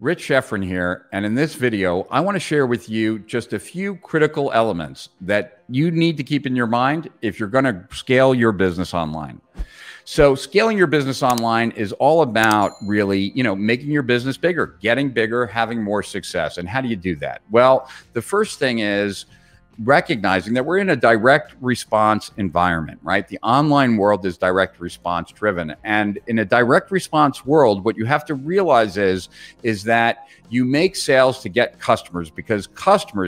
Rich Schefren here, and in this video, I want to share with you just a few critical elements that you need to keep in your mind if you're going to scale your business online. So scaling your business online is all about really, making your business bigger, getting bigger, having more success. And how do you do that? Well, the first thing is recognizing that we're in a direct response environment, right? The online world is direct response driven. And in a direct response world, what you have to realize is that you make sales to get customers, because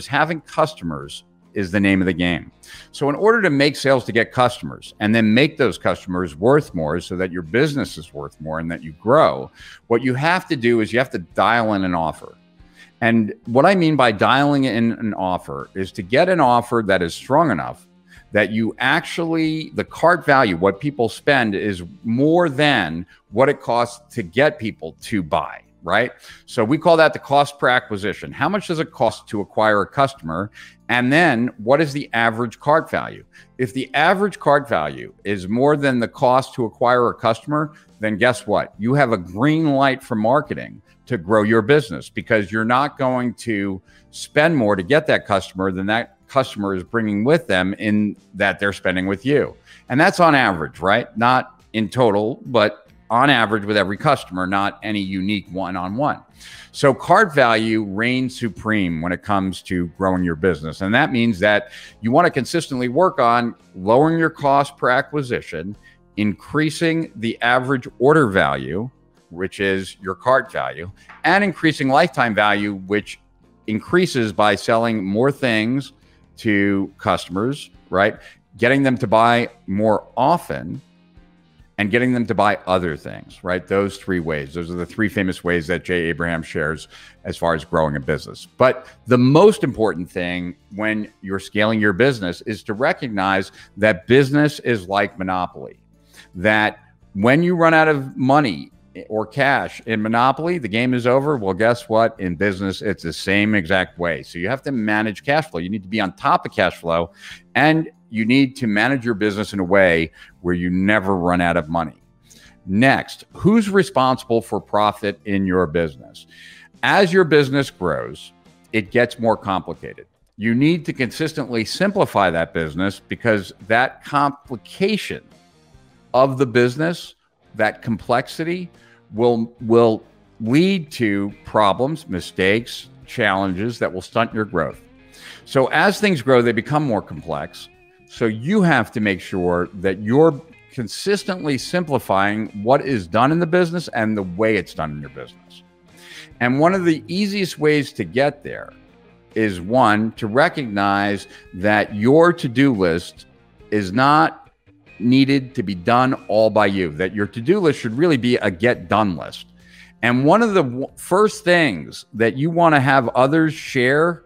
having customers is the name of the game. So in order to make sales to get customers and then make those customers worth more so that your business is worth more and that you grow, what you have to do is you have to dial in an offer. And what I mean by dialing in an offer is to get an offer that is strong enough that you actually, the cart value, what people spend, is more than what it costs to get people to buy, right? So we call that the cost per acquisition. How much does it cost to acquire a customer? And then what is the average cart value? If the average cart value is more than the cost to acquire a customer, then guess what? You have a green light for marketing to grow your business, because you're not going to spend more to get that customer than that customer is bringing with them in that they're spending with you. And that's on average, right? Not in total, but on average with every customer, not any unique one-on-one. So cart value reigns supreme when it comes to growing your business. And that means that you want to consistently work on lowering your cost per acquisition, increasing the average order value, which is your cart value, and increasing lifetime value, which increases by selling more things to customers, right? Getting them to buy more often and getting them to buy other things, right? Those three ways. Those are the three famous ways that Jay Abraham shares as far as growing a business. But the most important thing when you're scaling your business is to recognize that business is like Monopoly, that when you run out of money or cash in Monopoly, the game is over. Well, guess what? In business, it's the same exact way. So you have to manage cash flow. You need to be on top of cash flow, and you need to manage your business in a way where you never run out of money. Next, who's responsible for profit in your business? As your business grows, it gets more complicated. You need to consistently simplify that business, because that complication of the business, that complexity, will lead to problems, mistakes, challenges that will stunt your growth. So as things grow, they become more complex. So you have to make sure that you're consistently simplifying what is done in the business and the way it's done in your business. And one of the easiest ways to get there is, one, to recognize that your to-do list is not needed to be done all by you, that your to-do list should really be a get done list. And one of the first things that you want to have others share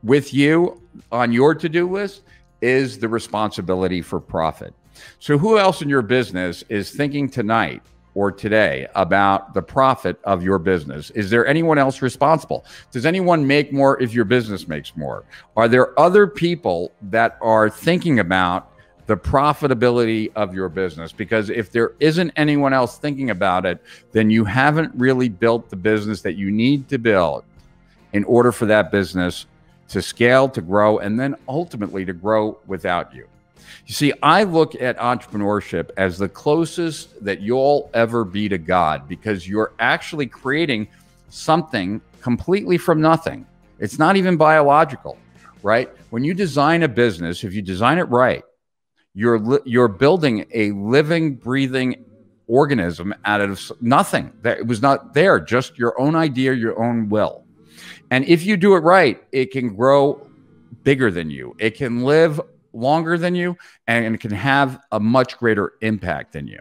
with you on your to-do list is the responsibility for profit. So who else in your business is thinking tonight or today about the profit of your business? Is there anyone else responsible? Does anyone make more if your business makes more? Are there other people that are thinking about the profitability of your business? Because if there isn't anyone else thinking about it, then you haven't really built the business that you need to build in order for that business to scale, to grow, and then ultimately to grow without you. You see, I look at entrepreneurship as the closest that you'll ever be to God, because you're actually creating something completely from nothing. It's not even biological, right? When you design a business, if you design it right, you're building a living, breathing organism out of nothing. That it was not there, just your own idea, your own will. And if you do it right, it can grow bigger than you. It can live longer than you, and it can have a much greater impact than you.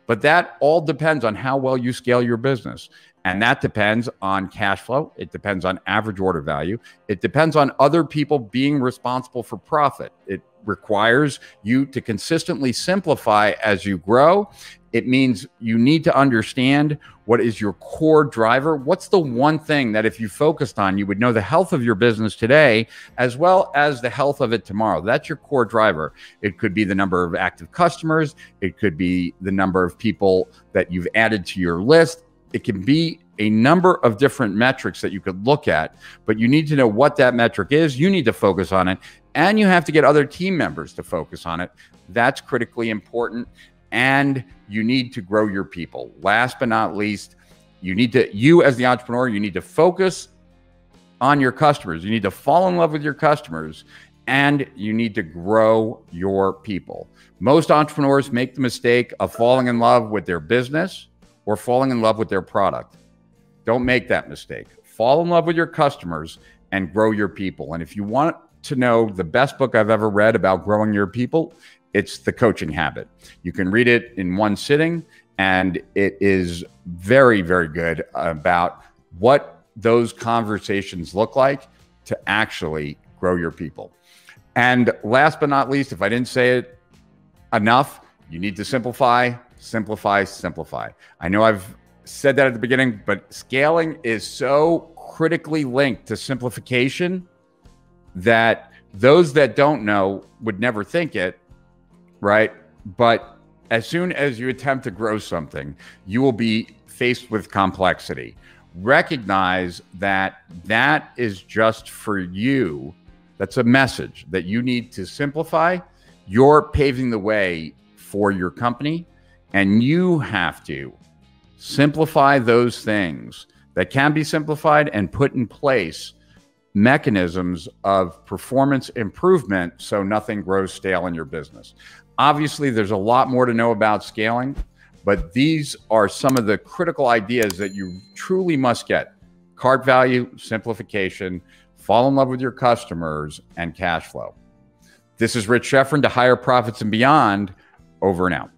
But that all depends on how well you scale your business. And that depends on cash flow. It depends on average order value. It depends on other people being responsible for profit. It requires you to consistently simplify as you grow. It means you need to understand what is your core driver. What's the one thing that if you focused on, you would know the health of your business today as well as the health of it tomorrow? That's your core driver. It could be the number of active customers. It could be the number of people that you've added to your list. It can be a number of different metrics that you could look at, but you need to know what that metric is. You need to focus on it, and you have to get other team members to focus on it. That's critically important. And you need to grow your people. Last but not least, you as the entrepreneur, you need to focus on your customers. You need to fall in love with your customers, and you need to grow your people. Most entrepreneurs make the mistake of falling in love with their business or falling in love with their product. Don't make that mistake. Fall in love with your customers and grow your people. And if you want to know the best book I've ever read about growing your people, it's The Coaching Habit. You can read it in one sitting, and it is very, very good about what those conversations look like to actually grow your people. And last but not least, if I didn't say it enough, you need to simplify, simplify, simplify. I know I've said that at the beginning, but scaling is so critically linked to simplification that those that don't know would never think it, right? But as soon as you attempt to grow something, you will be faced with complexity. Recognize that that is just for you. That's a message that you need to simplify. You're paving the way for your company, and you have to simplify those things that can be simplified and put in place mechanisms of performance improvement so nothing grows stale in your business. Obviously, there's a lot more to know about scaling, but these are some of the critical ideas that you truly must get. Cart value, simplification, fall in love with your customers, and cash flow. This is Rich Schefren to Higher Profits and Beyond. Over and out.